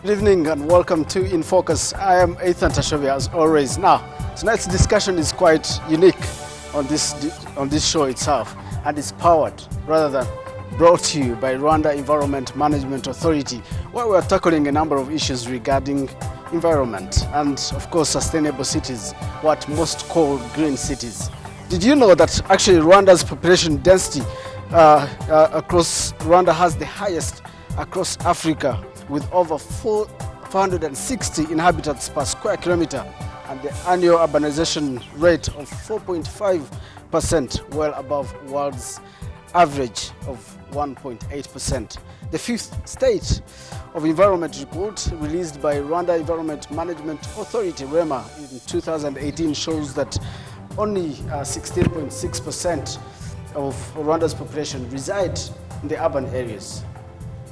Good evening and welcome to In Focus. I am Ethan Tashovia as always. Now, tonight's discussion is quite unique on this show itself, and it's powered rather than brought to you by Rwanda Environment Management Authority, where we are tackling a number of issues regarding environment and, of course, sustainable cities, what most call green cities. Did you know that actually Rwanda's population density across Rwanda has the highest across Africa, with over 460 inhabitants per square kilometer, and the annual urbanization rate of 4.5%, well above world's average of 1.8%. The fifth state of environment report released by Rwanda Environment Management Authority, REMA, in 2018 shows that only 16.6% of Rwanda's population reside in the urban areas.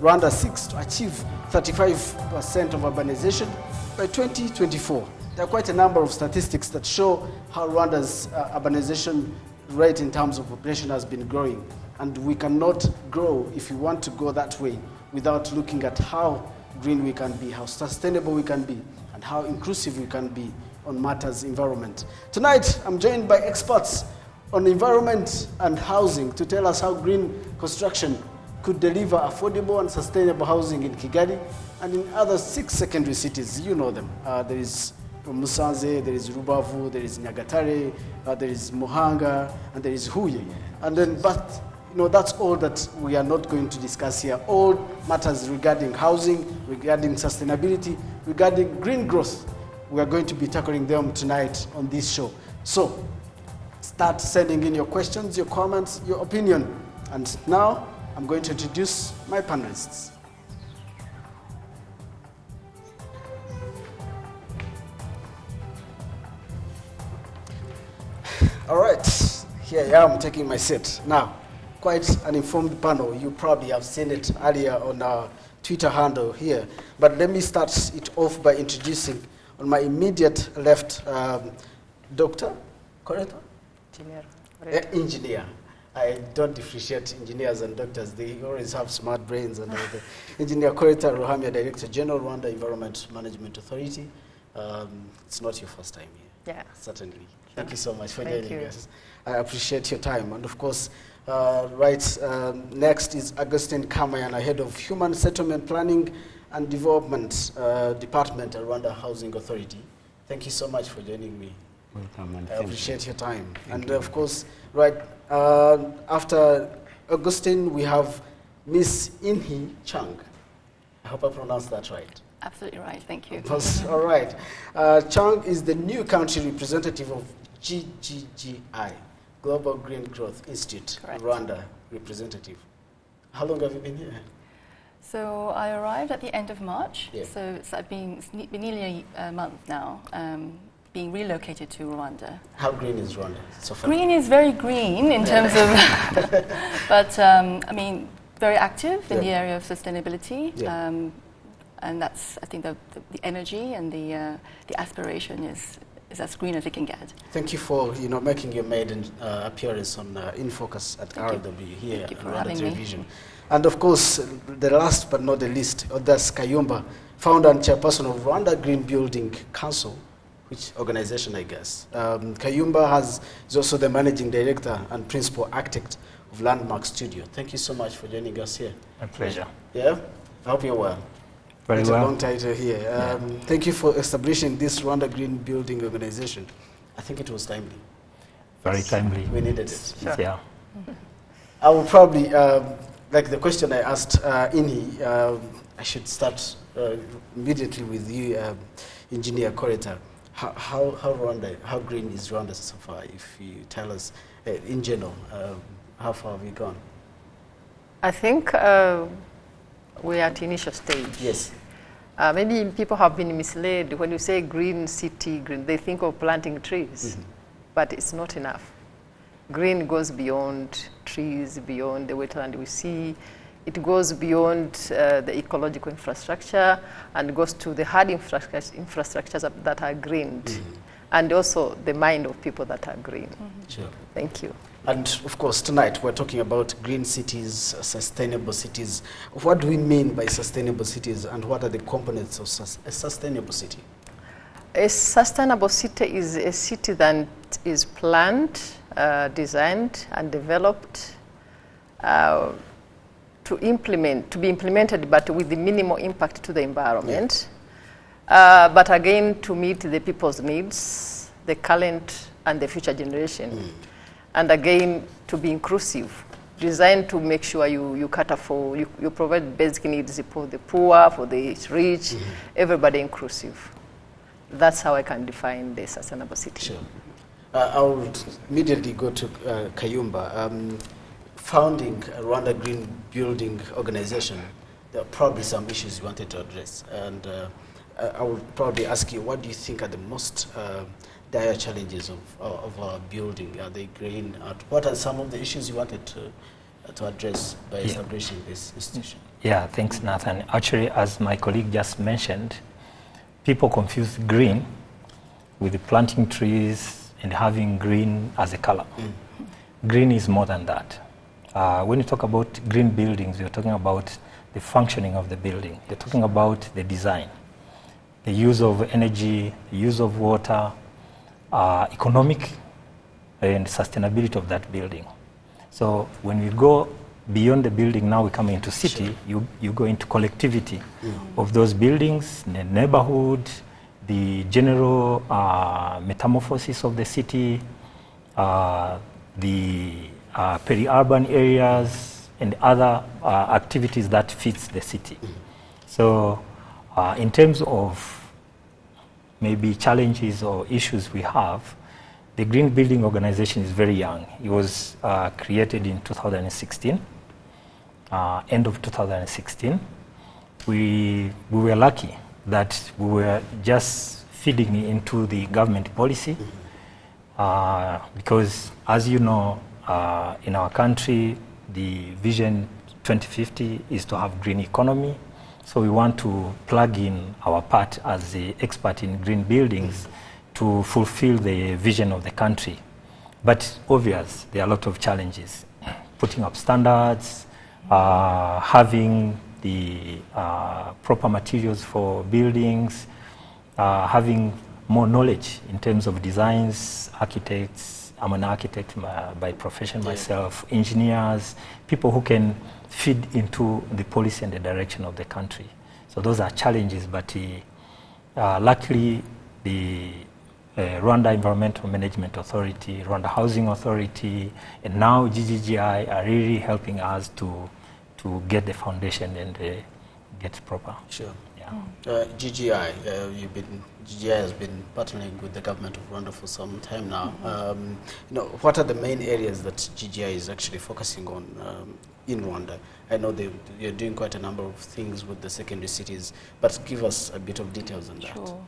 Rwanda seeks to achieve 35% of urbanization by 2024. There are quite a number of statistics that show how Rwanda's urbanization rate in terms of population has been growing. And we cannot grow, if we want to go that way, without looking at how green we can be, how sustainable we can be, and how inclusive we can be on matters environment. Tonight, I'm joined by experts on environment and housing to tell us how green construction could deliver affordable and sustainable housing in Kigali and in other 6 secondary cities. You know them. There is Musanze, there is Rubavu, there is Nyagatare, there is Muhanga, and there is Huye. And then, but you know, that's all that we are not going to discuss here. All matters regarding housing, regarding sustainability, regarding green growth, we are going to be tackling them tonight on this show. So, start sending in your questions, your comments, your opinion. And now, I'm going to introduce my panelists. All right, here I am taking my seat. Now, quite an informed panel. You probably have seen it earlier on our Twitter handle here. But let me start it off by introducing on my immediate left, Dr. Correct? Engineer. I don't differentiate engineers and doctors. They always have smart brains and everything. Engineer Koreta Ruhamia, Director General, Rwanda Environment Management Authority. It's not your first time here. Yeah. Certainly. Sure. Thank you so much for joining us. I appreciate your time. And of course, next is Augustine Kamayan, Head of Human Settlement Planning and Development Department at Rwanda Housing Authority. Thank you so much for joining me. Welcome, and I appreciate your time. And of course, after Augustine, we have Miss Inhi Chang. I hope I pronounced that right. Absolutely right, thank you. All right. Chang is the new country representative of GGGI, Global Green Growth Institute, correct. Rwanda representative. How long have you been here? So I arrived at the end of March, so it's been nearly a month now. Being relocated to Rwanda. How green is Rwanda so far? Green is very green in terms of, but I mean, very active in the area of sustainability, and that's, I think, the energy and the aspiration is as green as it can get. Thank you for making your maiden appearance on INFOCUS at RW here at Rwanda Television. And of course, the last but not the least, Odas Kayumba, founder and chairperson of Rwanda Green Building Council. Which organization, I guess? Kayumba is also the managing director and principal architect of Landmark Studio. Thank you so much for joining us here. My pleasure. Yeah? I hope you're well. Very well. A long title here. Thank you for establishing this Rwanda Green Building Organization. I think it was timely. Very timely. We needed it. Sure. Yeah. I will probably, like the question I asked Inhi, I should start immediately with you, Engineer Koreta. How green is Rwanda so far? If you tell us, in general, how far have we gone? I think we're at initial stage. Yes. Maybe people have been misled. When you say green city, green, they think of planting trees, but it's not enough. Green goes beyond trees, beyond the wetland we see. It goes beyond the ecological infrastructure and goes to the hard infrastructures that are greened, and also the mind of people that are green. Sure. Thank you. And of course, tonight we're talking about green cities, sustainable cities. What do we mean by sustainable cities, and what are the components of a sustainable city? A sustainable city is a city that is planned, designed, and developed to be implemented, but with the minimal impact to the environment. But again, to meet the people's needs, the current and the future generation. And again, to be inclusive, designed to make sure you cater for, you provide basic needs for the poor, for the rich, everybody inclusive. That's how I can define the sustainable city. Sure. I would immediately go to Kayumba. Founding a Rwanda Green Building Organization, there are probably some issues you wanted to address. And I would probably ask you, what do you think are the most dire challenges of our building? Are they green? What are some of the issues you wanted to address by establishing this institution? Yeah, thanks, Nathan. Actually, as my colleague just mentioned, people confuse green with the planting trees and having green as a color. Green is more than that. When you talk about green buildings, you're talking about the functioning of the building. You're talking about the design, the use of energy, the use of water, economic and sustainability of that building. So when we go beyond the building, now we come into city, you go into collectivity of those buildings, the neighborhood, the general metamorphosis of the city, the peri-urban areas, and other activities that fits the city. So in terms of maybe challenges or issues we have, the Green Building Organization is very young. It was created in 2016, end of 2016. We were lucky that we were just feeding into the government policy because, as you know, in our country, the Vision 2050 is to have green economy. So we want to plug in our part as the expert in green buildings to fulfill the vision of the country. But obvious, there are a lot of challenges. Putting up standards, having the proper materials for buildings, having more knowledge in terms of designs, architects. I'm an architect by profession myself, engineers, people who can feed into the policy and the direction of the country. So those are challenges, but luckily the Rwanda Environmental Management Authority, Rwanda Housing Authority, and now GGGI are really helping us to get the foundation and get proper. Sure. Yeah. GGI, GGI has been partnering with the government of Rwanda for some time now. What are the main areas that GGI is actually focusing on in Rwanda? I know you're doing quite a number of things with the secondary cities, but give us a bit of details on that. Sure.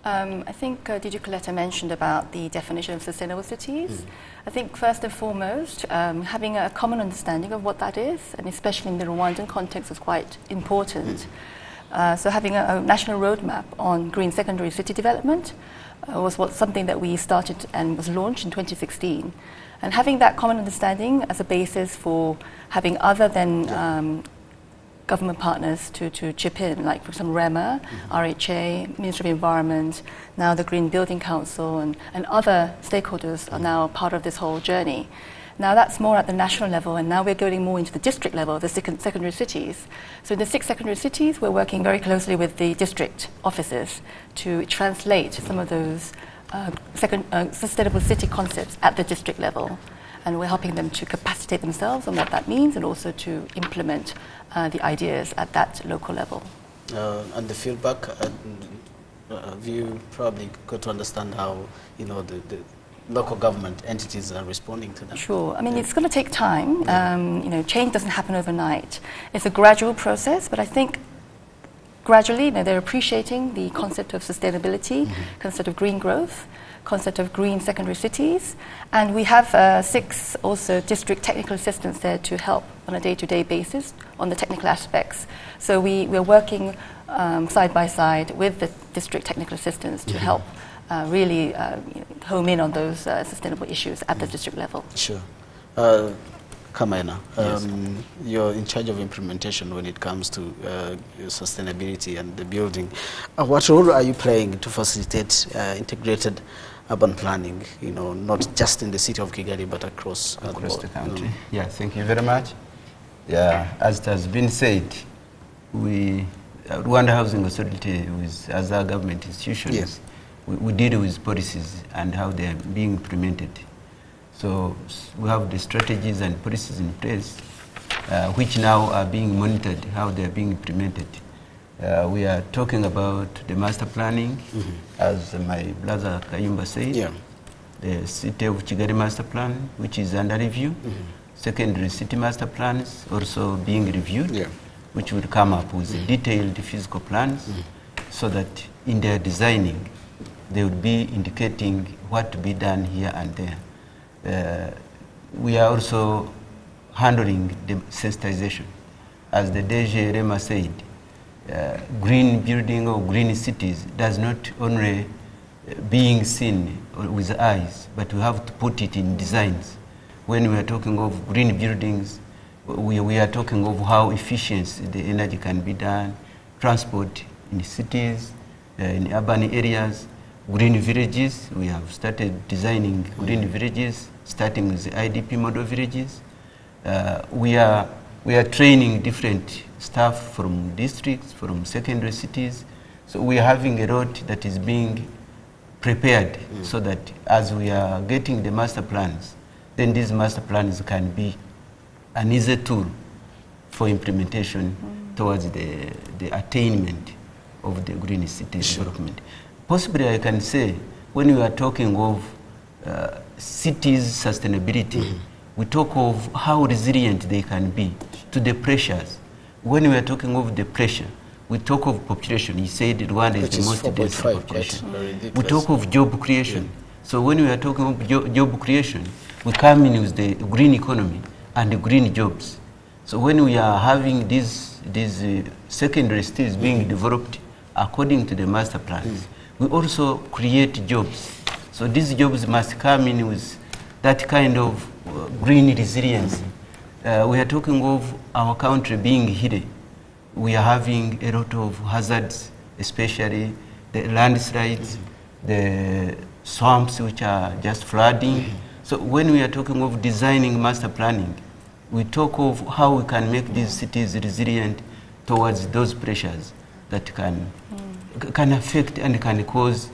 I think DG Coletta mentioned about the definition of sustainable cities. I think first and foremost, having a common understanding of what that is, and especially in the Rwandan context, is quite important. So having a national roadmap on green secondary city development was something that we started and was launched in 2016. And having that common understanding as a basis for having other than government partners to chip in, like for example REMA, RHA, Ministry of Environment, now the Green Building Council, and other stakeholders are now part of this whole journey. Now that's more at the national level, and now we're going more into the district level, the secondary cities. So in the 6 secondary cities, we're working very closely with the district offices to translate some of those sustainable city concepts at the district level. And we're helping them to capacitate themselves on what that means, and also to implement the ideas at that local level. And the feedback, have you probably got to understand how the local government entities are responding to that? Sure. I mean, it's going to take time. Change doesn't happen overnight. It's a gradual process, but I think gradually they're appreciating the concept of sustainability, concept of green growth, concept of green secondary cities, and we have 6 also district technical assistants there to help on a day-to-day basis on the technical aspects. So we're working side by side with the district technical assistants to help really home in on those sustainable issues at the district level. Sure. Kamaina, Yes. you're in charge of implementation when it comes to sustainability and the building. What role are you playing to facilitate integrated urban planning, you know, not just in the city of Kigali, but across the country? Yeah, thank you very much. Yeah, as it has been said, we, Rwanda Housing Authority, with other government institutions, yes, we deal with policies and how they are being implemented. So we have the strategies and policies in place, which now are being monitored, how they are being implemented. We are talking about the master planning, as my brother Kayumba said, yeah, the City of Kigali master plan, which is under review. Secondary city master plans also being reviewed, yeah, which will come up with detailed physical plans, so that in their designing, they would be indicating what to be done here and there. We are also handling the sensitization. As the DG Rema said, green building or green cities does not only being seen with the eyes, but we have to put it in designs. When we are talking of green buildings, we are talking of how efficient the energy can be done, transport in cities, in urban areas, green villages. We have started designing green villages, starting with the IDP model villages. We are training different staff from districts, from secondary cities. So we are having a lot that is being prepared, so that as we are getting the master plans, then these master plans can be an easy tool for implementation towards the attainment of the green city development. Possibly I can say, when we are talking of cities sustainability, we talk of how resilient they can be to the pressures. When we are talking of the pressure, we talk of population. You said Rwanda is the most dense population. We talk of job creation. So when we are talking of job creation, we come in with the green economy and the green jobs. So when we are having these secondary cities being developed according to the master plans, we also create jobs. So these jobs must come in with that kind of green resilience. We are talking of our country being hidden. We are having a lot of hazards, especially the landslides, the swamps which are just flooding. So when we are talking of designing master planning, we talk of how we can make these cities resilient towards those pressures that can affect and can cause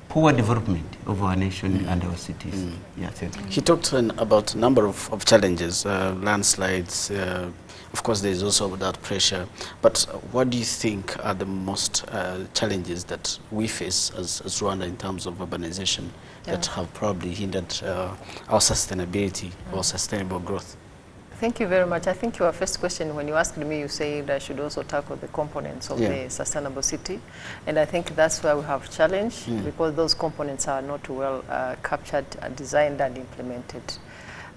poor development of our nation and our cities. Yeah, thank you. He talked about a number of challenges, landslides. Of course, there is also that pressure. But what do you think are the most challenges that we face as Rwanda in terms of urbanization that have probably hindered our sustainability or sustainable growth? Thank you very much. I think your first question, when you asked me, you said I should also tackle the components of the sustainable city. And I think that's where we have challenge, because those components are not well captured, designed and implemented.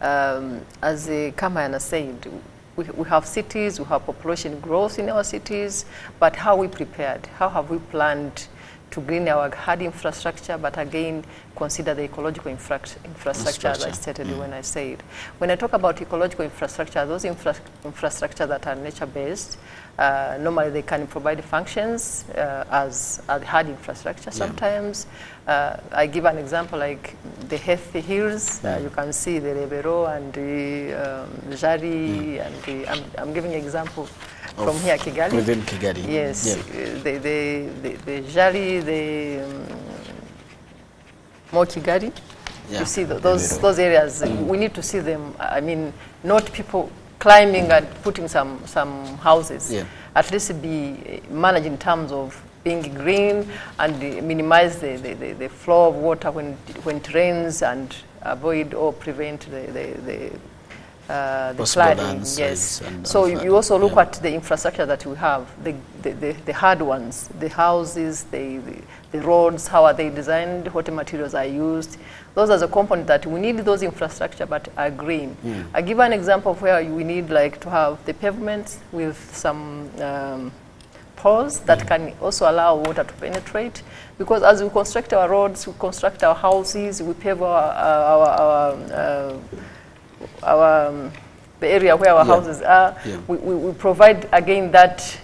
As Kamayana said, we have cities, we have population growth in our cities, but how are we prepared? How have we planned to green our hard infrastructure, but again, consider the ecological infrastructure, as I stated when I said. When I talk about ecological infrastructure, those infrastructure that are nature-based, normally they can provide functions as hard infrastructure. Sometimes, I give an example like the healthy hills. You can see the Rebero and the Jari, and I'm giving an example from here, Kigali. Within Kigali. Yes, the Jari, the more Kigali. You see those areas, we need to see them. I mean, not people climbing and putting some houses. At least be managed in terms of being green and minimize the flow of water when it rains, and avoid or prevent the flooding. Yes. So you also look at the infrastructure that we have, the hard ones, the houses, the roads, how are they designed, what materials are used. Those are the components that we need, those infrastructure, but are green. I give an example of where we need like to have the pavements with some pores that can also allow water to penetrate. Because as we construct our roads, we construct our houses, we pave our the area where our houses are. We provide again that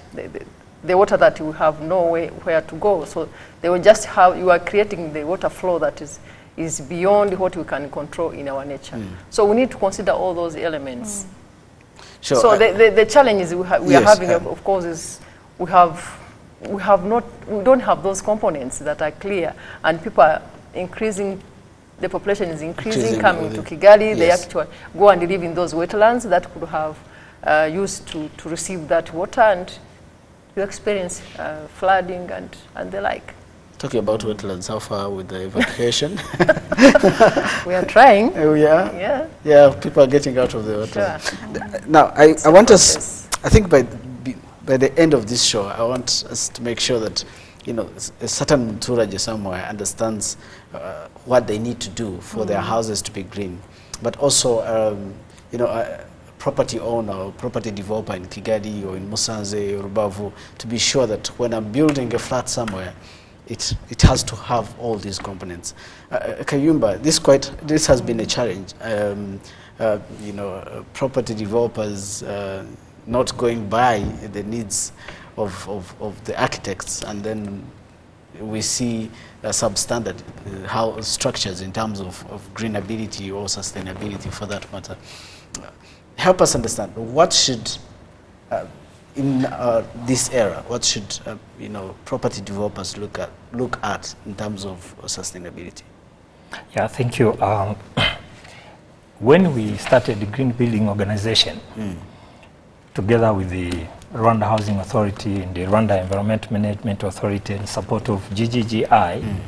the water that we have nowhere to go. So they will just have, you are creating the water flow that is beyond what we can control in our nature. So we need to consider all those elements. Sure. So the challenges we are having, of course, is we don't have those components that are clear, and people are increasing. The population is increasing, coming to Kigali. They actually go and live in those wetlands that could have used to receive that water, and you experience flooding and the like. Talking about wetlands, how far with the evacuation? We are trying. Yeah, people are getting out of the wetlands. Sure. Now, I want us, I think by the end of this show, I want us to make sure that, you know, a certain Muturaje somewhere understands what they need to do for their houses to be green. But also, you know, a property owner or property developer in Kigali or in Musanze or Rubavu, to be sure that when I'm building a flat somewhere, it has to have all these components. Kayumba, this has been a challenge. You know, property developers not going by the needs of the architects, and then we see substandard structures in terms of greenability or sustainability, for that matter. Help us understand what should, in this era, what should you know, property developers look at in terms of sustainability? Yeah, thank you. When we started the Green Building Organization, together with the Rwanda Housing Authority and the Rwanda Environment Management Authority in support of GGGI,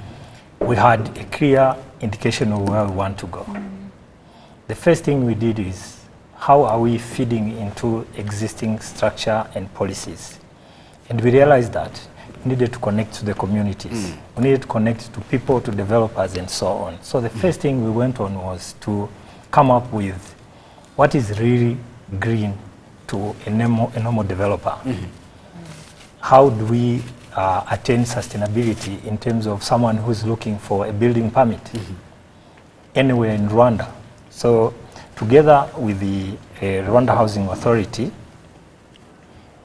we had a clear indication of where we want to go. The first thing we did is, how are we feeding into existing structure and policies? And we realized that we needed to connect to the communities. We needed to connect to people, to developers, and so on. So the first thing we went on was to come up with what is really green to a normal developer. How do we attain sustainability in terms of someone who's looking for a building permit anywhere in Rwanda? So together with the Rwanda Housing Authority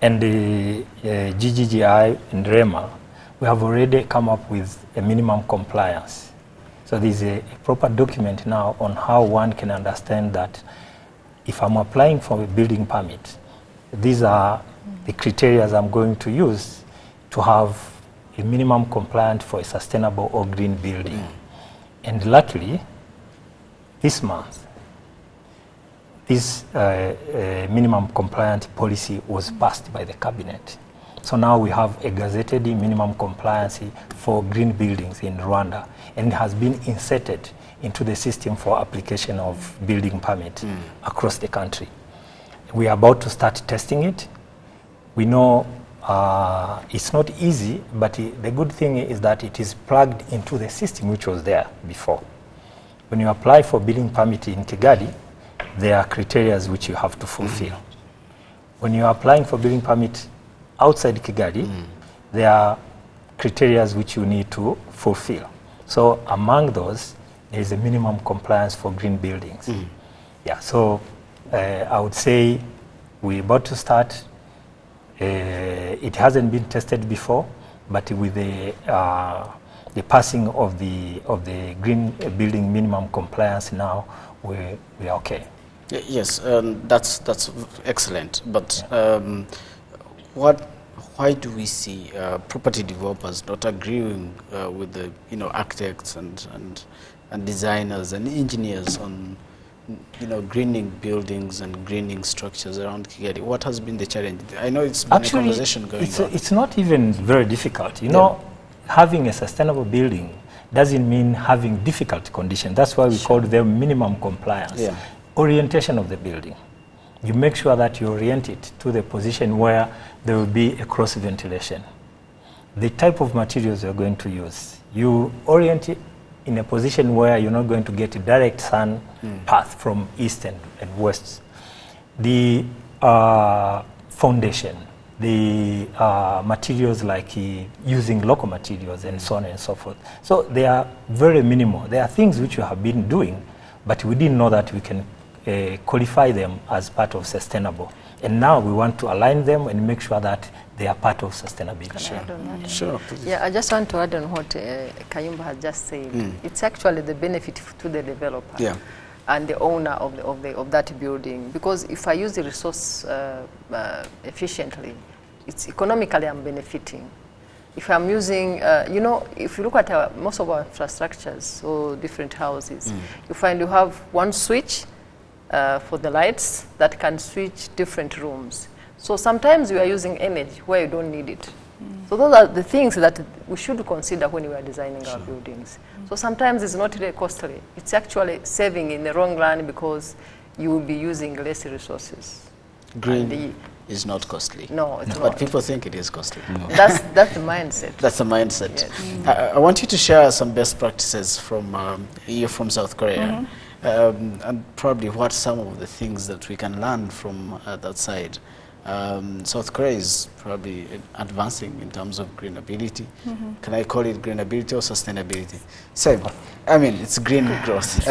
and the GGGI and REMA, we have already come up with a minimum compliance. So there's a proper document now on how one can understand that if I'm applying for a building permit, these are the criteria I'm going to use to have a minimum compliant for a sustainable or green building. And luckily, this month, this minimum compliant policy was passed by the cabinet. So now we have a gazetted minimum compliance for green buildings in Rwanda, and it has been inserted into the system for application of building permit across the country. We are about to start testing it. We know it's not easy, but the good thing is that it is plugged into the system which was there before. When you apply for building permit in Kigali, there are criteria which you have to fulfill. When you are applying for building permit outside Kigali, there are criteria which you need to fulfill. So among those, there is a minimum compliance for green buildings. Yeah, so I would say we're about to start. It hasn't been tested before, but with the passing of the green building minimum compliance now, we are okay. Yes, that's excellent. But why do we see property developers not agreeing with the architects and designers and engineers on greening buildings and greening structures around Kigali? What has been the challenge? I know it's been Actually, a conversation going on. It's not even very difficult. You know, having a sustainable building doesn't mean having difficult conditions. That's why we call them minimum compliance. Orientation of the building. You make sure that you orient it to the position where there will be a cross ventilation. The type of materials you're going to use, you orient it in a position where you're not going to get a direct sun path from east and west. The foundation, the materials like using local materials and so on and so forth. So they are very minimal. There are things which we have been doing, but we didn't know that we can qualify them as part of sustainable. And now we want to align them and make sure that they are part of sustainability. Can I add on that? Sure. Yeah, I just want to add on what Kayumba has just said. It's actually the benefit to the developer and the owner of that building. Because if I use the resource efficiently, it's economically I'm benefiting. If I'm using, you know, if you look at most of our infrastructures or different houses, you find you have one switch for the lights that can switch different rooms. So sometimes we are using energy where you don't need it. So those are the things that we should consider when we are designing our buildings. So sometimes it's not really costly. It's actually saving in the long run because you will be using less resources. Green is not costly. No, it's not. But people think it is costly. No. That's the mindset. That's the mindset. Yes. I want you to share some best practices from you're from South Korea, and probably what some of the things that we can learn from that side. South Korea is probably advancing in terms of green ability. Can I call it green ability or sustainability? Same. I mean, it's green growth.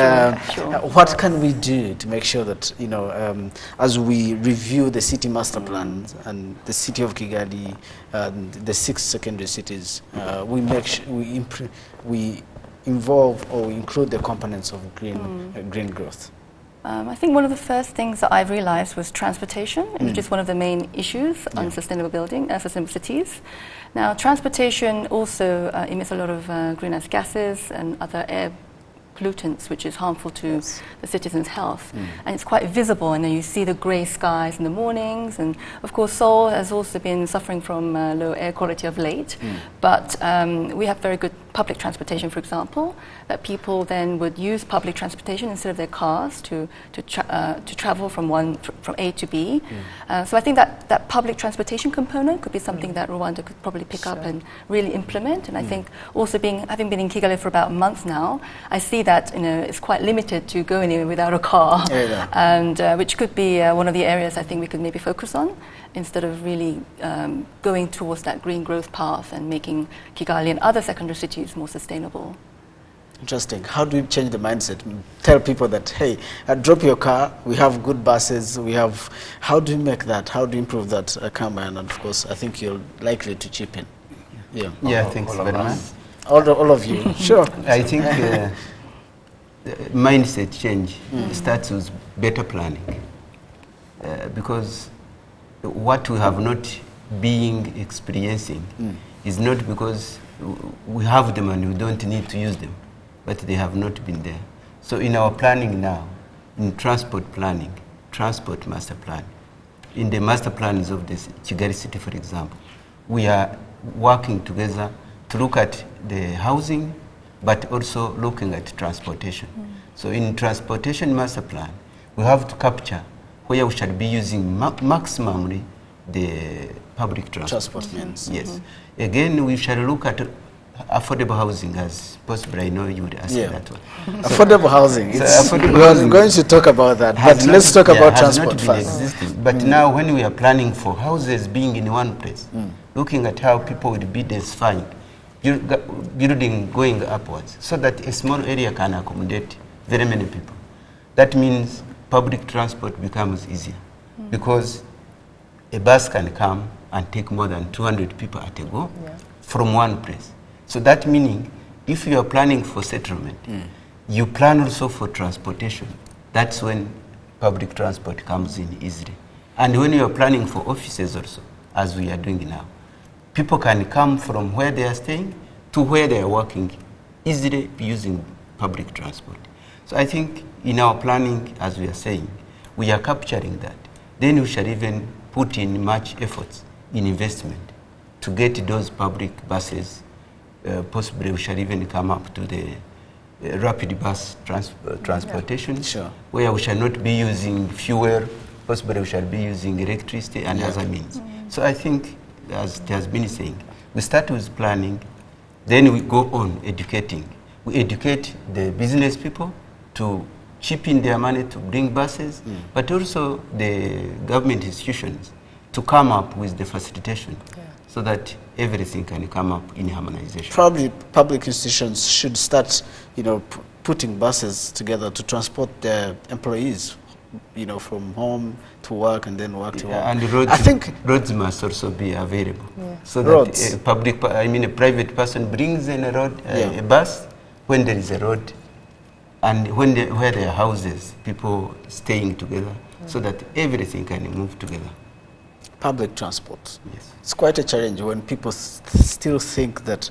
What can we do to make sure that, you know, as we review the city master plans and the city of Kigali, the 6 secondary cities, we make we involve or we include the components of green growth? I think one of the first things that I've realized was transportation, which is one of the main issues on sustainable building, sustainable cities. Now, transportation also emits a lot of greenhouse gases and other air pollutants, which is harmful to the citizens' health. And it's quite visible, and you see the grey skies in the mornings. And of course, Seoul has also been suffering from low air quality of late. But we have very good public transportation, for example, that people then would use public transportation instead of their cars to travel from A to B. So I think that public transportation component could be something that Rwanda could probably pick up and really implement. And I think also having been in Kigali for about a month now, I see that, you know, it's quite limited to go anywhere without a car, and which could be one of the areas I think we could maybe focus on, instead of really going towards that green growth path and making Kigali and other secondary cities more sustainable. Interesting. How do we change the mindset? Tell people that, hey, drop your car, we have good buses, we have... How do you make that? How do you improve that, Kama? And of course, I think you're likely to chip in. Thanks very much. All of you, sure. I think mindset change starts with better planning. Because what we have not been experiencing is not because we have them and we don't need to use them, but they have not been there. So in our planning now, in transport planning, transport master plan, in the master plans of the Kigali city, for example, we are working together to look at the housing, but also looking at transportation. So in transportation master plan, we have to capture where we shall be using maximally the public transport means. Yes. Again, we shall look at affordable housing as possible. I know you would ask that one. Affordable housing. So affordable we're going to talk about that, but let's talk about transport first. But now when we are planning for houses being in one place, looking at how people would be densifying, building going upwards, so that a small area can accommodate very many people. That means public transport becomes easier, because a bus can come and take more than 200 people at a go from one place. So that meaning, if you are planning for settlement, you plan also for transportation. That's when public transport comes in easily. And when you are planning for offices also, as we are doing now, people can come from where they are staying to where they are working easily using public transport. So I think in our planning, as we are saying, we are capturing that. Then we shall even put in much efforts in investment to get those public buses. Possibly we shall even come up to the rapid bus transportation, where we shall not be using fuel, possibly we shall be using electricity and other means. So I think, as it has been saying, we start with planning, then we go on educating. We educate the business people to chip in their money to bring buses, but also the government institutions to come up with the facilitation so that everything can come up in harmonization. Probably public institutions should start, you know, putting buses together to transport their employees you know, from home to work and then work to home. And roads, I think roads must also be available. So roads. that a private person brings in a road, a bus, when there is a road, and when where there are houses, people staying together, so that everything can move together. Public transport. Yes. It's quite a challenge when people still think that,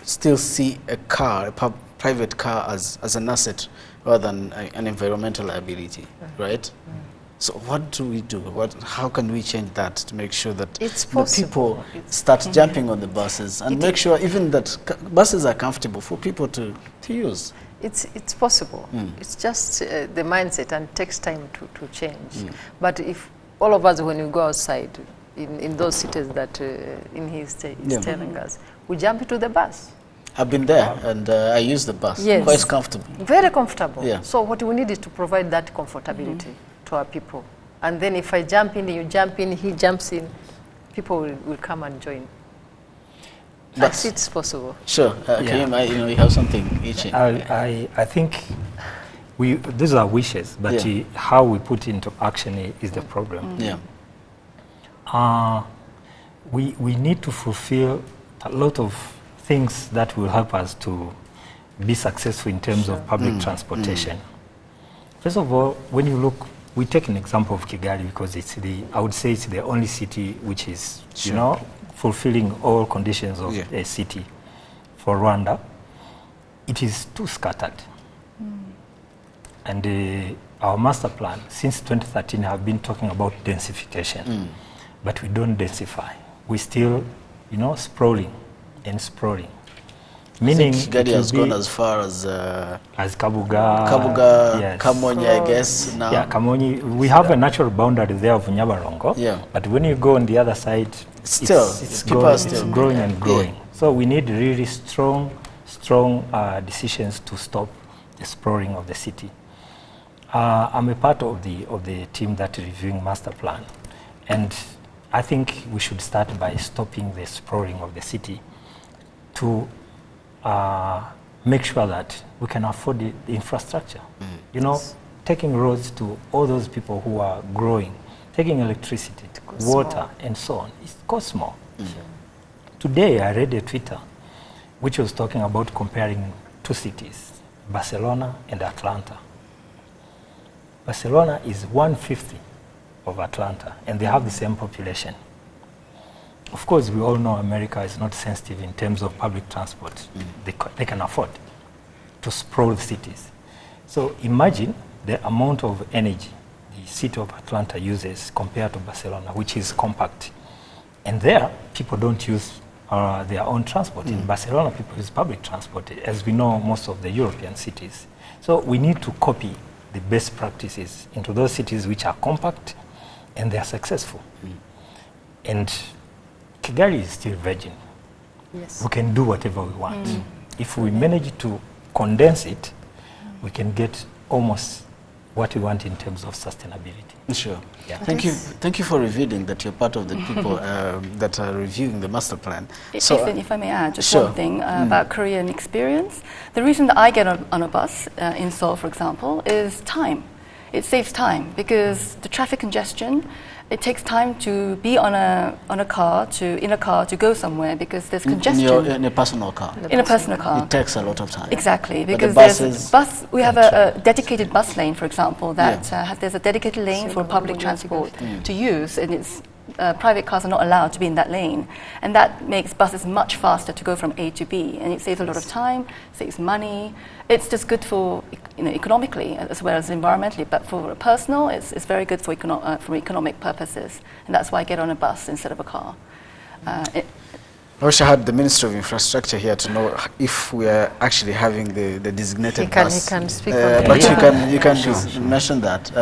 still see a car, a private car as an asset rather than an environmental liability, right? So what do we do? How can we change that to make sure that the people start jumping on the buses and make sure even that buses are comfortable for people to use? It's possible. It's just the mindset, and it takes time to change. But if all of us, when we go outside, in those cities that he's telling us, we jump into the bus. I've been there, and I use the bus. Yes. Quite comfortable. Very comfortable. Yeah. So what we need is to provide that comfortability to our people. And then if I jump in, you jump in, he jumps in, people will come and join. It's possible. Sure. You have something itching. I think these are wishes, but how we put into action is the problem. We need to fulfill a lot of things that will help us to be successful in terms of public transportation. First of all, when you look, we take an example of Kigali because I would say it's the only city which is, you know, fulfilling all conditions of a city. For Rwanda, it is too scattered. And our master plan, since 2013, have been talking about densification. But we don't densify. We still, you know, sprawling. Meaning Kigali has gone as far as Kabuga, yes. Kamonyi, I guess now. Yeah, Kamonyi. We have a natural boundary there of Nyabarongo. Yeah. But when you go on the other side, it's growing and growing. Yeah. So we need really strong decisions to stop the sprawling of the city. I'm a part of the team that is reviewing master plan, and I think we should start by stopping the sprawling of the city to make sure that we can afford the infrastructure. You know, taking roads to all those people who are growing, taking electricity, water, and so on. It costs more. Today, I read a Twitter which was talking about comparing two cities, Barcelona and Atlanta. Barcelona is 1/50 of Atlanta, and they have the same population. Of course, we all know America is not sensitive in terms of public transport. They can afford to sprawl cities. So imagine the amount of energy the city of Atlanta uses compared to Barcelona, which is compact. And there, people don't use their own transport. In Barcelona, people use public transport, as we know most of the European cities. So we need to copy the best practices into those cities which are compact and they are successful. And Kigali is still virgin. Yes. We can do whatever we want. If we manage to condense it, we can get almost what we want in terms of sustainability. Sure. Yeah. Thank you for revealing that you're part of the people that are reviewing the master plan. So, if I may add just one thing about Korean experience. The reason that I get on a bus in Seoul, for example, is time. It saves time because the traffic congestion, it takes time to be in a car to go somewhere because there's congestion. In a personal car. In a personal car. It takes a lot of time. Exactly, because we have a dedicated bus lane, for example, that there's a dedicated lane for public transport to use, and it's private cars are not allowed to be in that lane, and that makes buses much faster to go from A to B, and it saves a lot of time, saves money. It's just good for economically as well as environmentally, but for personal, it's very good for economic purposes, and that's why I get on a bus instead of a car. I wish I had the Minister of Infrastructure here to know if we are actually having the designated bus. He can speak on that. But you can mention that.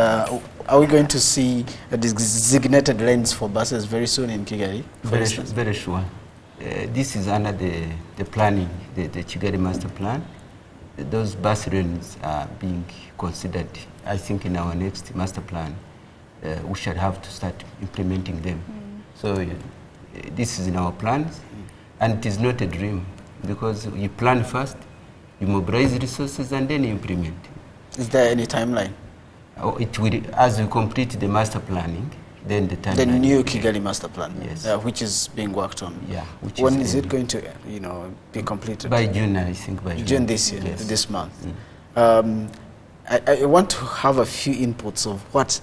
Are we going to see a designated lanes for buses very soon in Kigali? Very sure. This is under the planning, the Kigali master plan. Those bus lanes are being considered. I think in our next master plan, we shall have to start implementing them. So this is in our plans, and it is not a dream because you plan first, you mobilize resources, and then you implement. Is there any timeline? It will, as we complete the master planning, then the timeline. The new Kigali master plan, yes, which is being worked on. Yeah. When is it going to, be completed? By June, I think. By June this year, yes. this month. I want to have a few inputs of what.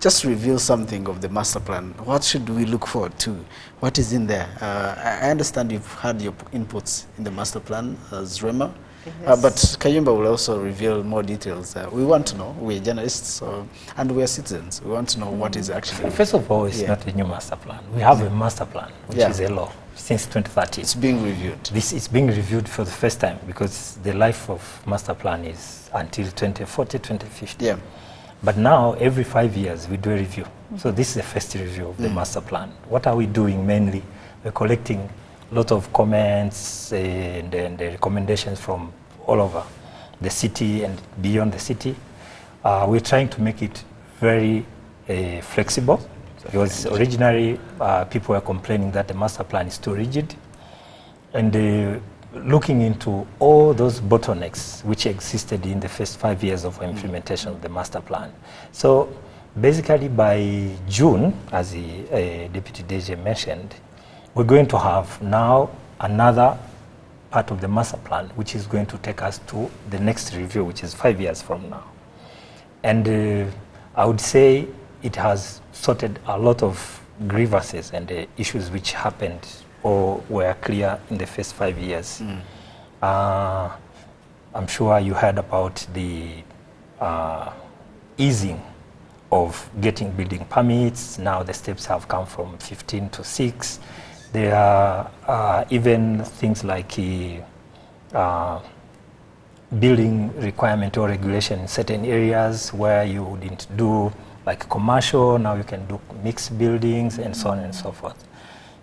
Just reveal something of the master plan. What should we look forward to? What is in there? I understand you've had your inputs in the master plan as Rema, Yes. but Kayumba will also reveal more details. We want to know. We're journalists and we're citizens. We want to know what is actually. First of all, it's not a new master plan. We have a master plan, which is a law since 2013. It's being reviewed. This is being reviewed for the first time because the life of master plan is until 2040, 2050. Yeah. But now, every 5 years, we do a review. So this is the first review of the master plan. What are we doing mainly? We're collecting a lot of comments and the recommendations from all over the city and beyond the city. We're trying to make it very flexible. Because originally, people were complaining that the master plan is too rigid. And looking into all those bottlenecks which existed in the first 5 years of implementation of the master plan. So basically by June, as the Deputy DG mentioned, we're going to have now another part of the master plan which is going to take us to the next review, which is 5 years from now. And I would say it has sorted a lot of grievances and issues which happened or were clear in the first 5 years. I'm sure you heard about the easing of getting building permits. Now the steps have come from 15 to 6. There are even things like building requirement or regulation in certain areas where you didn't do like commercial, now you can do mixed buildings and so on and so forth.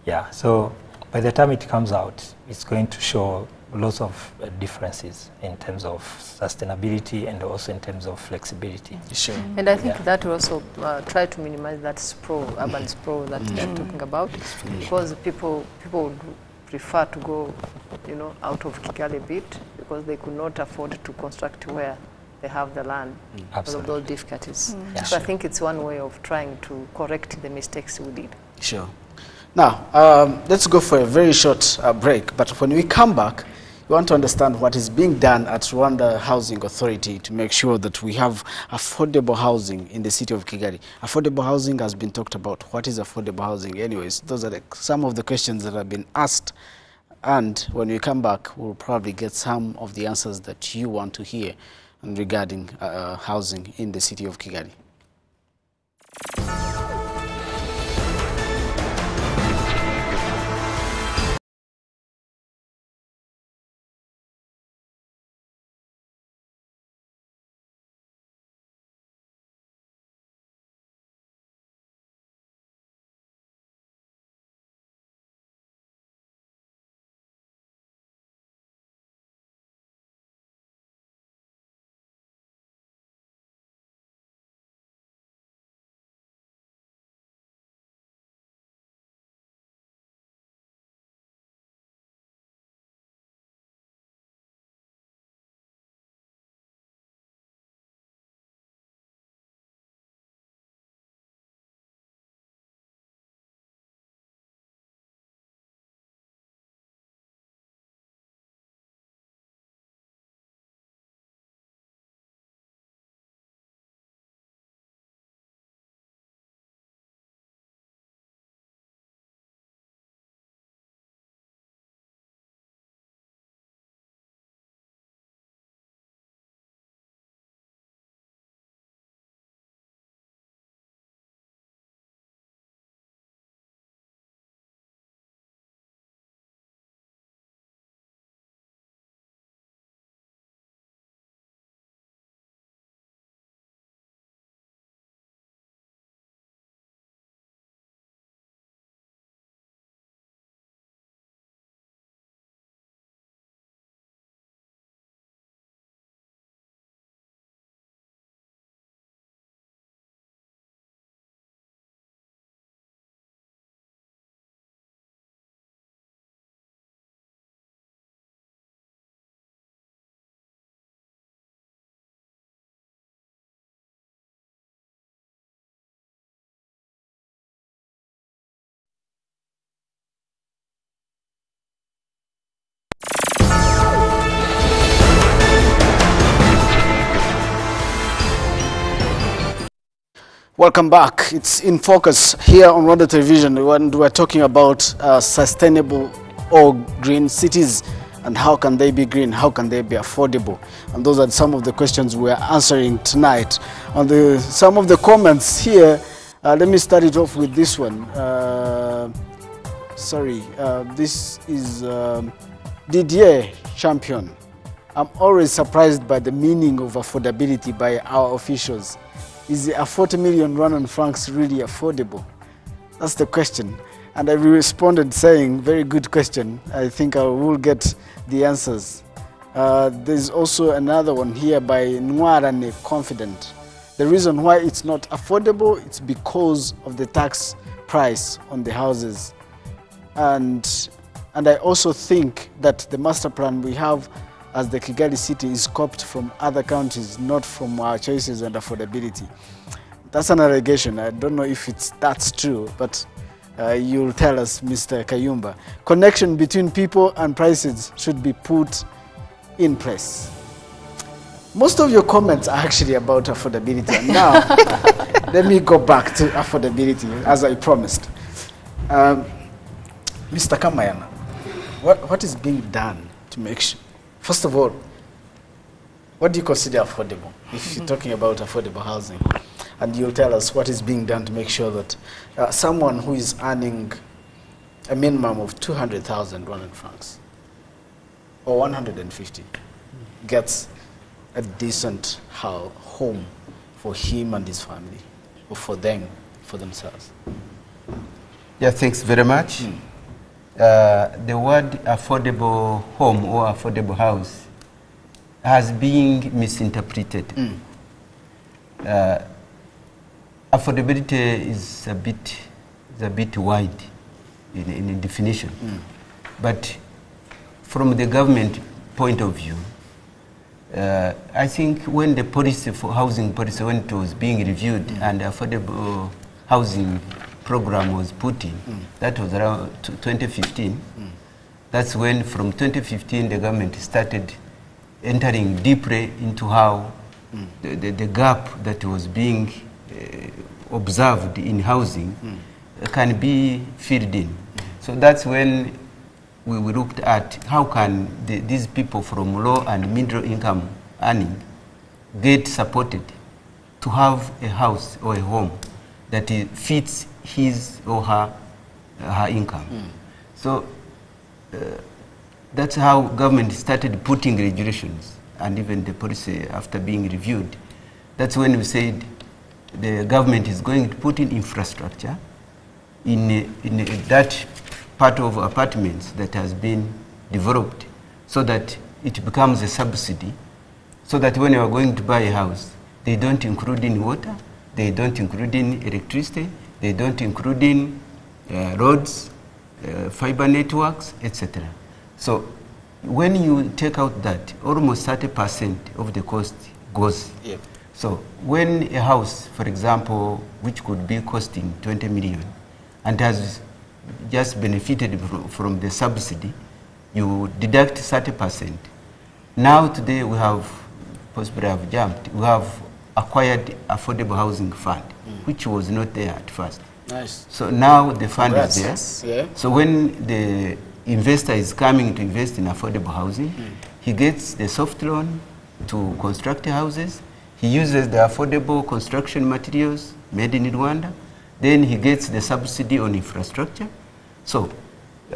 Yeah, so by the time it comes out, it's going to show lots of differences in terms of sustainability and also in terms of flexibility. Sure. And I think that will also try to minimize that sprawl, urban sprawl that you're talking about, because people would prefer to go, out of Kigali a bit because they could not afford to construct where they have the land because of those difficulties. Yeah. So I think it's one way of trying to correct the mistakes we did. Sure. Now, let's go for a very short break. But when we come back, we want to understand what is being done at Rwanda Housing Authority to make sure that we have affordable housing in the city of Kigali. Affordable housing has been talked about. What is affordable housing? Anyways, those are some of the questions that have been asked. And when we come back, we'll probably get some of the answers that you want to hear regarding housing in the city of Kigali. Welcome back. It's In Focus here on Rwanda Television, and we're talking about sustainable or green cities and how can they be green, how can they be affordable. And those are some of the questions we're answering tonight. On some of the comments here, let me start it off with this one. This is Didier Champion. I'm always surprised by the meaning of affordability by our officials. Is the 40 million Rwandan francs really affordable? That's the question. And I responded saying, very good question. I think I will get the answers. There's also another one here by Nwarane Confident. The reason why it's not affordable, it's because of the tax price on the houses. And I also think that the master plan we have as the Kigali city is copied from other counties, not from our choices and affordability. That's an allegation. I don't know if that's true, but you'll tell us, Mr. Kayumba. Connection between people and prices should be put in place. Most of your comments are actually about affordability. And now, let me go back to affordability, as I promised. Mr. Kamayana, what is being done to make sure? First of all, what do you consider affordable? If you're talking about affordable housing, and you'll tell us what is being done to make sure that someone who is earning a minimum of 200,000 Rwandan francs or 150 gets a decent home for him and his family, or for them, for themselves. Yeah, thanks very much. The word affordable home or affordable house has been misinterpreted. Affordability is a bit wide in definition. But from the government point of view, I think when the policy for housing policy, when it was being reviewed and affordable housing program was put in, that was around 2015. That's when from 2015 the government started entering deeply into how the gap that was being observed in housing can be filled in. So that's when we looked at how can these people from low and middle income earning get supported to have a house or a home that fits his or her income. So that's how government started putting regulations and even the policy after being reviewed. That's when we said the government is going to put in infrastructure in that part of apartments that has been developed so that it becomes a subsidy, so that when you are going to buy a house, they don't include in water, they don't include in electricity, they don't include in roads, fiber networks, etc. So when you take out that, almost 30% of the cost goes. Yep. So when a house, for example, which could be costing 20 million and has just benefited from the subsidy, you deduct 30%. Now today we have, possibly have jumped, we have acquired affordable housing fund, which was not there at first. Nice. So now the fund is there. Yeah. So when the investor is coming to invest in affordable housing, he gets the soft loan to construct houses. He uses the affordable construction materials made in Rwanda. Then he gets the subsidy on infrastructure. So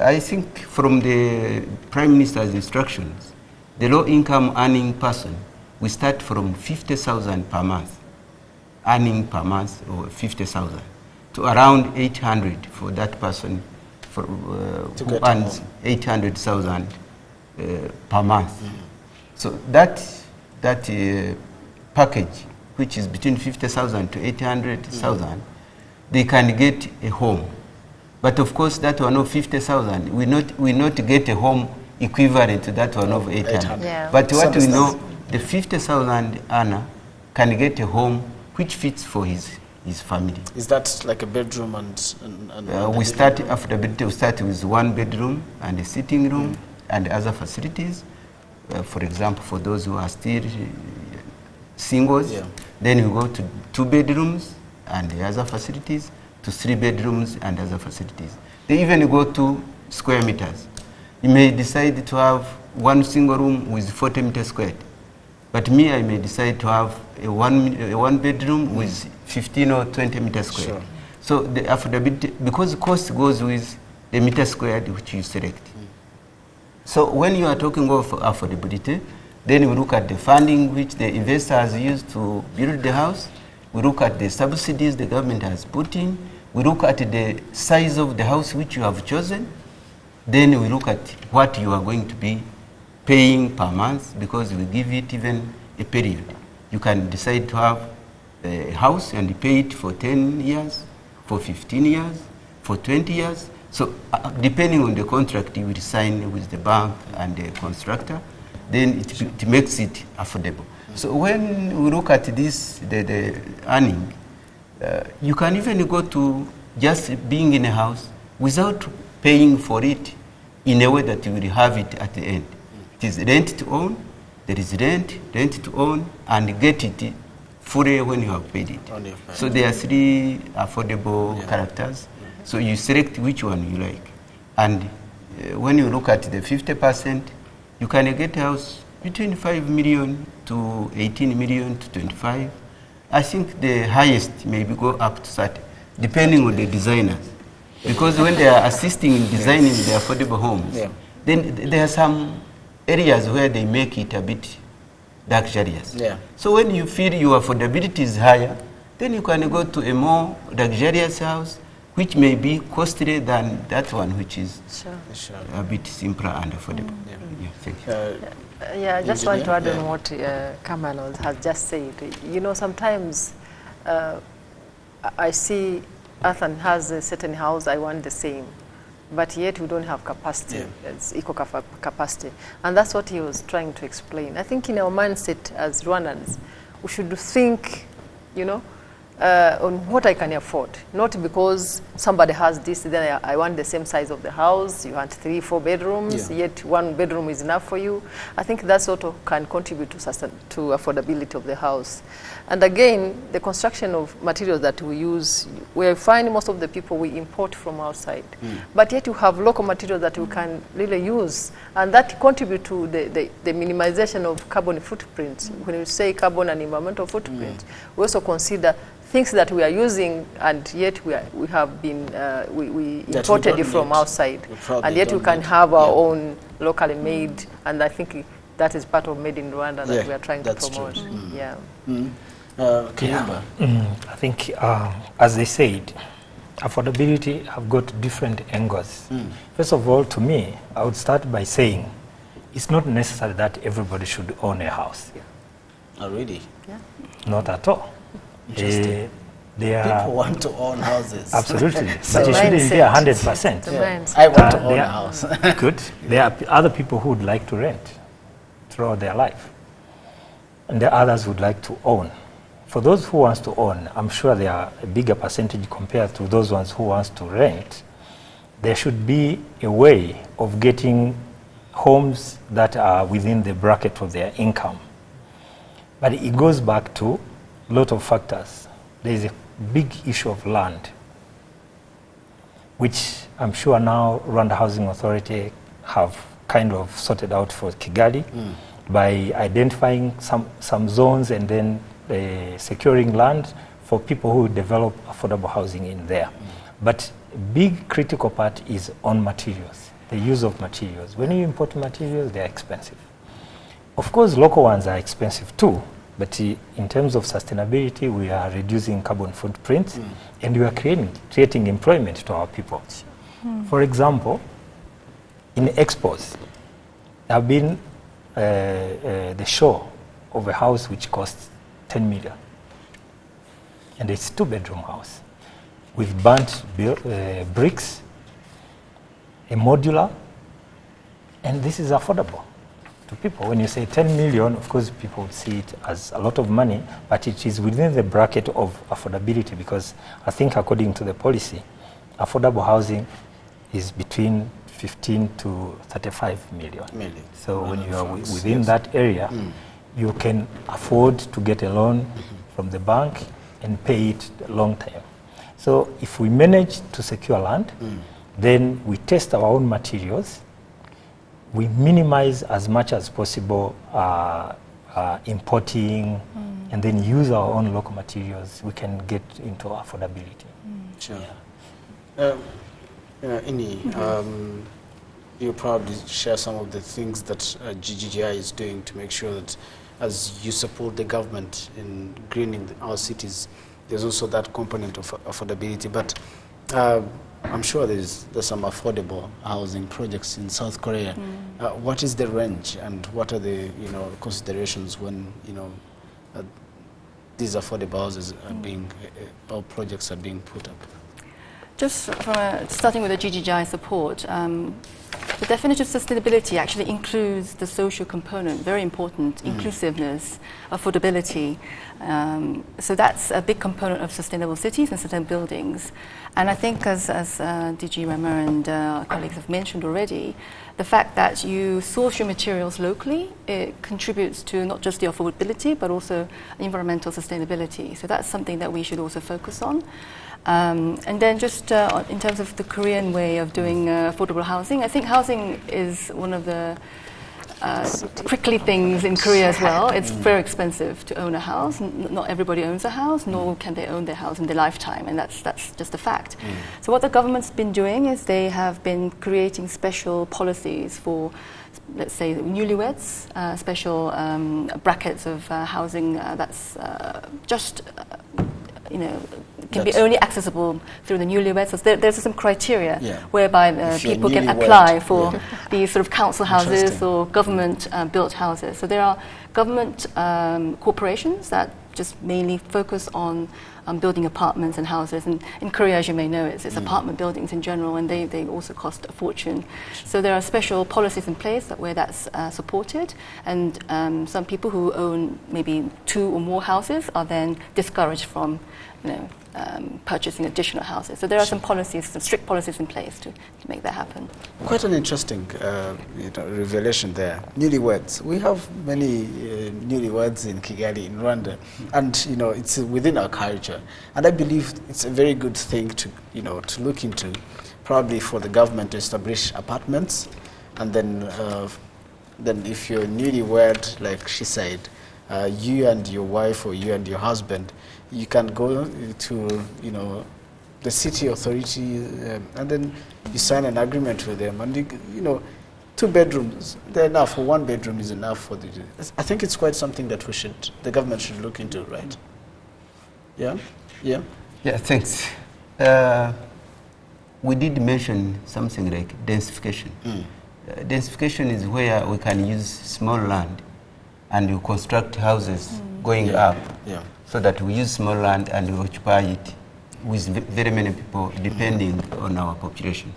I think from the Prime Minister's instructions, the low-income earning person, we start from 50,000 per month, earning per month, or 50,000, to around 800 for that person who earns 800,000 per month. So that package, which is between 50,000 to 800,000, they can get a home. But of course, that one of 50,000, we not get a home equivalent to that one of 800. Yeah. But what we know, the 50,000 earner can get a home which fits for his family. Is that like a bedroom and we start affordability. We start with 1 bedroom and a sitting room and other facilities. For example, for those who are still singles, then we go to 2 bedrooms and the other facilities to 3 bedrooms and other facilities. They even go to square meters. You may decide to have 1 single room with 40 meters squared. But me, I may decide to have a one bedroom with 15 or 20 meters squared. Sure. So the affordability, because cost goes with the meter squared which you select. So when you are talking of affordability, then we look at the funding which the investors use to build the house. We look at the subsidies the government has put in. We look at the size of the house which you have chosen. Then we look at what you are going to be paying per month, because we give it even a period. You can decide to have a house and pay it for 10 years, for 15 years, for 20 years. So depending on the contract you will sign with the bank and the constructor, then it makes it affordable. So when we look at this, the earning, you can even go to just being in a house without paying for it in a way that you will have it at the end. It is rent to own, there is rent to own, and get it fully when you have paid it. So there are 3 affordable characters. So you select which one you like. And when you look at the 50%, you can get a house between 5 million to 18 million to 25. I think the highest maybe go up to 30, depending on the designers. Because when they are assisting in designing the affordable homes, then there are some areas where they make it a bit luxurious. So when you feel your affordability is higher, then you can go to a more luxurious house, which may be costlier than that one, which is a bit simpler and affordable. Thank you. I just want to add on what Kamal has just said. You know, sometimes I see Athan has a certain house, I want the same, but yet we don't have capacity, it's equal capacity. And that's what he was trying to explain. I think in our mindset as Rwandans, we should think, you know, on what I can afford. Not because somebody has this, then I want the same size of the house, you want 3, 4 bedrooms, yet 1 bedroom is enough for you. I think that sort of can contribute to affordability of the house. And again, the construction of materials that we use, we find most of the people we import from outside. But yet you have local materials that we can really use, and that contribute to the minimization of carbon footprint. When we say carbon and environmental footprint, we also consider things that we are using, and yet we have been we imported it from outside, and yet we can have our own locally made, and I think that is part of Made in Rwanda that we are trying to promote. I think, as they said, affordability have got different angles. First of all, to me, I would start by saying it's not necessary that everybody should own a house. Already? Not at all. People want to own houses. Absolutely. But it shouldn't be 100%. I want to own a house. Good. There are other people who would like to rent throughout their life. And there are others who would like to own. For those who want to own, I'm sure there are a bigger percentage compared to those ones who want to rent. There should be a way of getting homes that are within the bracket of their income. But it goes back to a lot of factors. There is a big issue of land, which I'm sure now Rwanda Housing Authority have kind of sorted out for Kigali by identifying some zones and then securing land for people who develop affordable housing in there. But a big critical part is on materials, the use of materials. When you import materials, they're expensive. Of course, local ones are expensive too, but in terms of sustainability, we are reducing carbon footprint and we are creating employment to our people. For example, in expos, there have been the show of a house which costs 10 million. And it's a 2-bedroom house with burnt bricks, a modular, and this is affordable to people. When you say 10 million, of course, people would see it as a lot of money, but it is within the bracket of affordability, because I think according to the policy, affordable housing is between 15 to 35 million. So when you are within that area, you can afford to get a loan from the bank and pay it long time. So if we manage to secure land, then we test our own materials, we minimize as much as possible importing, and then use our own local materials, we can get into affordability. Sure. You probably share some of the things that GGGI is doing to make sure that as you support the government in greening our cities, there's also that component of affordability. But I'm sure there's some affordable housing projects in South Korea. What is the range, and what are the considerations when these affordable houses are being or projects are being put up? Just starting with the GGGI support, the definition of sustainability actually includes the social component, very important, inclusiveness, affordability. So that's a big component of sustainable cities and sustainable buildings. And I think as DG Rema and our colleagues have mentioned already, the fact that you source your materials locally, it contributes to not just the affordability, but also environmental sustainability. So that's something that we should also focus on. And then just in terms of the Korean way of doing affordable housing, I think housing is one of the prickly things in Korea as well. It's very expensive to own a house. Not everybody owns a house, nor can they own their house in their lifetime, and that's just a fact. So what the government's been doing is they have been creating special policies for, let's say, newlyweds, special brackets of housing that's just can be only accessible through the newlyweds. So there's some criteria whereby people can apply for these sort of council houses or government built houses. So there are government corporations that just mainly focus on building apartments and houses. And in Korea, as you may know, it's apartment buildings in general, and they also cost a fortune. So there are special policies in place where that's supported, and some people who own maybe 2 or more houses are then discouraged from purchasing additional houses. So there are some policies, some strict policies in place to make that happen. Quite an interesting revelation there. Newlyweds. We have many newlyweds in Kigali, in Rwanda, and it's within our culture. And I believe it's a very good thing to look into, probably for the government to establish apartments, and then if you're newlywed, like she said, you and your wife or you and your husband, you can go to the city authority and then you sign an agreement with them, and 2 bedrooms, they're enough, or 1 bedroom is enough for the. I think it's quite something that the government should look into, right? Yeah. Thanks. We did mention something like densification. Densification is where we can use small land and you construct houses going up, so that we use small land and we occupy it with very many people depending on our population.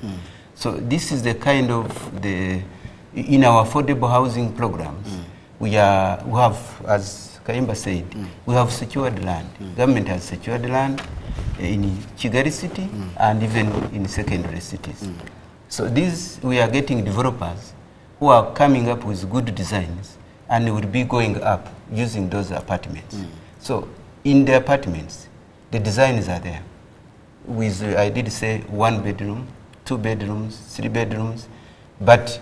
So this is the kind of in our affordable housing programs, we have, as Kaimba said, we have secured land. Government has secured land in Kigali city and even in secondary cities. So we are getting developers who are coming up with good designs and will be going up using those apartments. So in the apartments, the designs are there. With, I did say, 1 bedroom, 2 bedrooms, 3 bedrooms. But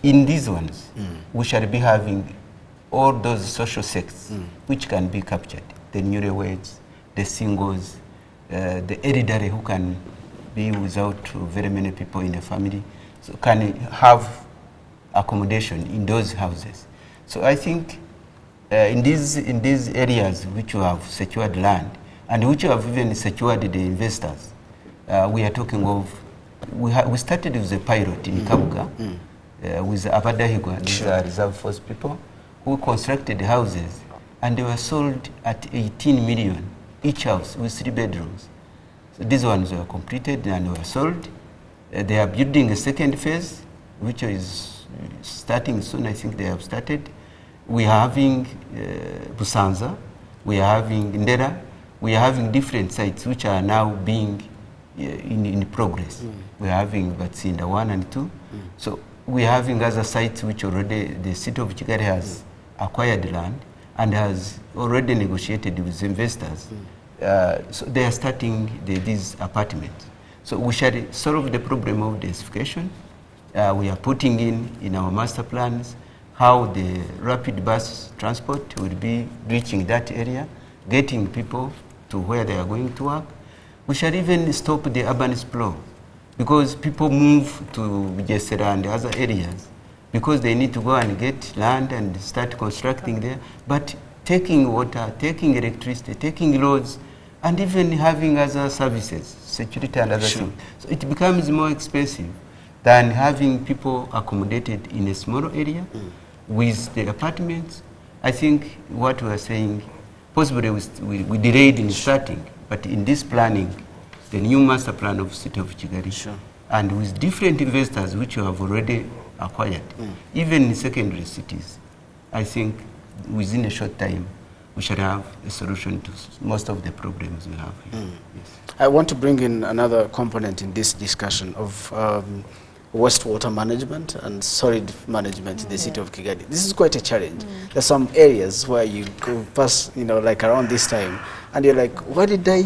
in these ones, we shall be having all those social sects which can be captured. The newlyweds, the singles, the elderly who can be without very many people in the family, so can have accommodation in those houses. So I think in these areas which you have secured land and which you have even secured the investors, we are talking of, we started with a pilot in Kabuga with Abadahigwa, these are reserve force people, who constructed houses, and they were sold at 18 million each house with 3 bedrooms. So these ones were completed and were sold. They are building a second phase, which is starting soon. I think they have started. We are having Busanza, we are having Ndera, we are having different sites which are now being in progress. We are having Batsinda 1 and 2. So we are having other sites which already the city of Kigali has acquired land and has already negotiated with investors So they are starting these apartments. So we shall solve the problem of densification. We are putting in our master plans how the rapid bus transport will be reaching that area, getting people to where they are going to work. We shall even stop the urban sprawl, because people move to Jesera and other areas because they need to go and get land and start constructing there. But taking water, taking electricity, taking roads, and even having other services, security and other things. So it becomes more expensive than having people accommodated in a smaller area with the apartments. I think what we are saying, possibly we delayed in starting, but in this planning, the new master plan of City of Kigali, and with different investors which you have already acquired, even in secondary cities, I think within a short time, we should have a solution to most of the problems we have here. Yes. I want to bring in another component in this discussion of wastewater management and solid management in the city of Kigali. This is quite a challenge. There's some areas where you go past, like around this time, and you're like, why did I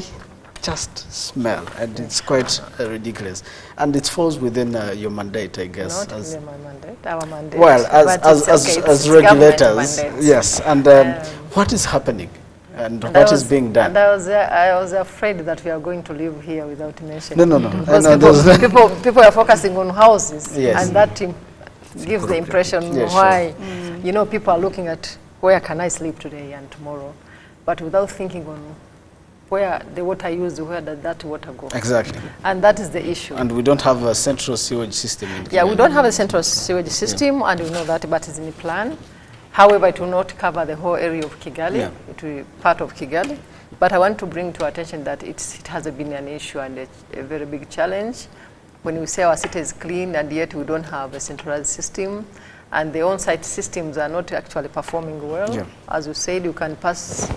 just smell? And it's quite ridiculous. And it falls within your mandate, I guess. Not within my mandate, our mandate. Well, as regulators, yes. And what is happening? And what is being done? And I was afraid that we are going to live here without mentioning. No. Because people are focusing on houses, and that gives the impression why, people are looking at where can I sleep today and tomorrow, but without thinking on where the water used, where did that water go? Exactly. And that is the issue. And we don't have a central sewage system in Kigali. Yeah, we don't have a central sewage system, and we know that, but it's in the plan. However, it will not cover the whole area of Kigali. It will be part of Kigali. But I want to bring to attention that it has been an issue and a very big challenge. When we say our city is clean and yet we don't have a centralized system, and the on-site systems are not actually performing well. Yeah. As you said, you can pass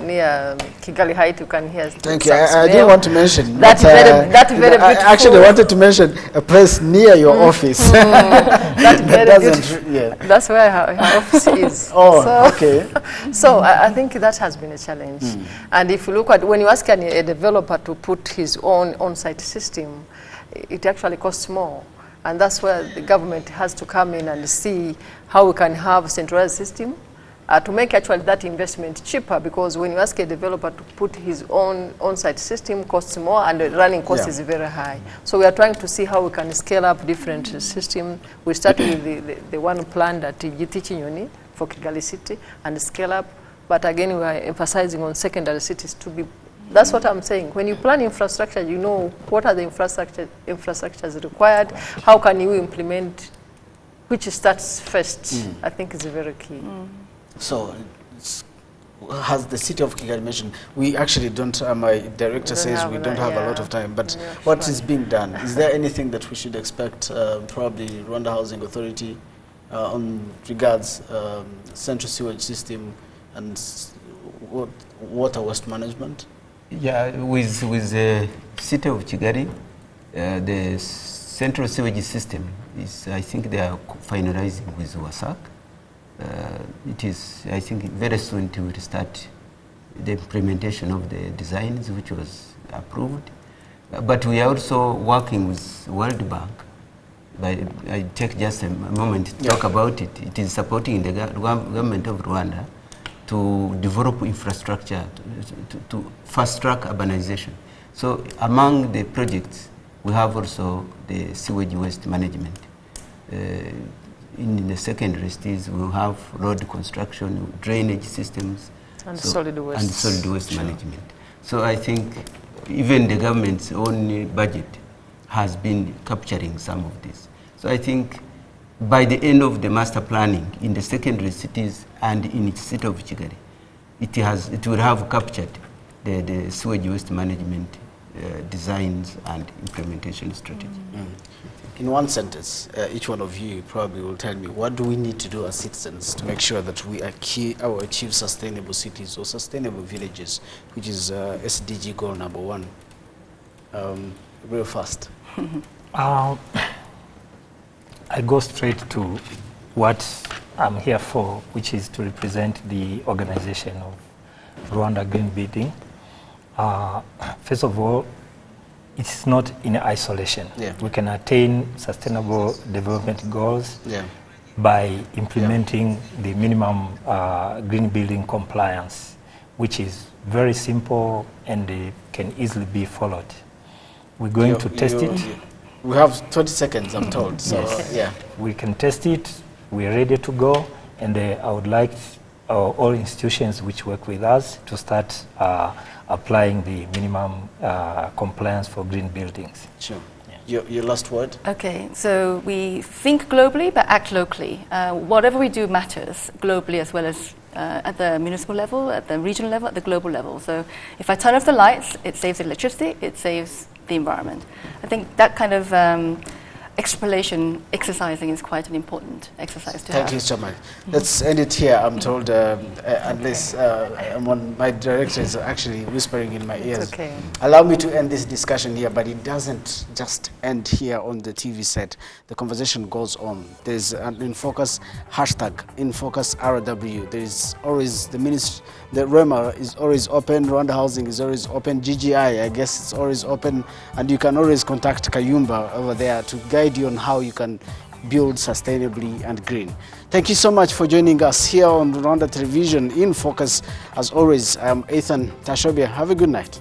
near Kigali Height, you can hear. Thank you. I didn't want to mention that. That's very beautiful. I actually wanted to mention a place near your office. That's very beautiful. That's where her office is. Okay. So I think that has been a challenge. And if you look at, when you ask a developer to put his own on-site system, it actually costs more. And that's where the government has to come in and see how we can have a centralized system to make actually that investment cheaper, because when you ask a developer to put his own on-site system, costs more and the running cost is very high. So we are trying to see how we can scale up different systems. We started with the one planned at Gitichinyoni for Kigali City and scale up. But again, we are emphasizing on secondary cities to be. That's what I'm saying. When you plan infrastructure, you know what are the infrastructures required, how can you implement, which starts first. I think is very key. So, has the city of Kigali mentioned, we actually don't, my director says we don't have a lot of time, but what is being done? Is there anything that we should expect, probably Rwanda Housing Authority, on regards central sewage system and water waste management? Yeah, with the city of Kigali, the central sewage system is, I think they are finalizing with WASAC. It is, I think, very soon to start the implementation of the designs which was approved. But we are also working with World Bank. I take just a moment to talk about it. It is supporting the government of Rwanda to develop infrastructure, to fast-track urbanization. So among the projects, we have also the sewage waste management. In the secondary cities, we have road construction, drainage systems, and solid waste management. So I think even the government's own budget has been capturing some of this. So I think by the end of the master planning in the secondary cities and in its city of Kigali, it will have captured the sewage waste management designs and implementation strategy. In one sentence, each one of you probably will tell me, what do we need to do as citizens to make sure that we achieve sustainable cities or sustainable villages, which is SDG goal number 1? Real fast. I go straight to what I'm here for, which is to represent the organization of Rwanda Green Building. First of all, it's not in isolation. Yeah. We can attain sustainable development goals Yeah. by implementing the minimum green building compliance, which is very simple and can easily be followed. We're going to test it. We have 20 seconds, I'm told. So, Yes. yeah. We can test it. We're ready to go. And I would like all institutions which work with us to start applying the minimum compliance for green buildings. Sure. Your last word? Okay, so we think globally but act locally. Whatever we do matters globally as well as at the municipal level, at the regional level, at the global level. So if I turn off the lights, it saves electricity, it saves the environment. I think that kind of extrapolation exercising is quite an important exercise to have. Thank you so much. Let's end it here. I'm told, unless my director is actually whispering in my ears. Okay. Allow me to end this discussion here, but it doesn't just end here on the TV set. The conversation goes on. There's an INFOCUS hashtag, INFOCUS RW. There is always the ministry, the REMA is always open, Rwanda Housing is always open, GGI, I guess it's always open, and you can always contact Kayumba over there to guide you on how you can build sustainably and green. Thank you so much for joining us here on Rwanda Television in Focus. As always, I'm Ethan Tashobia. Have a good night.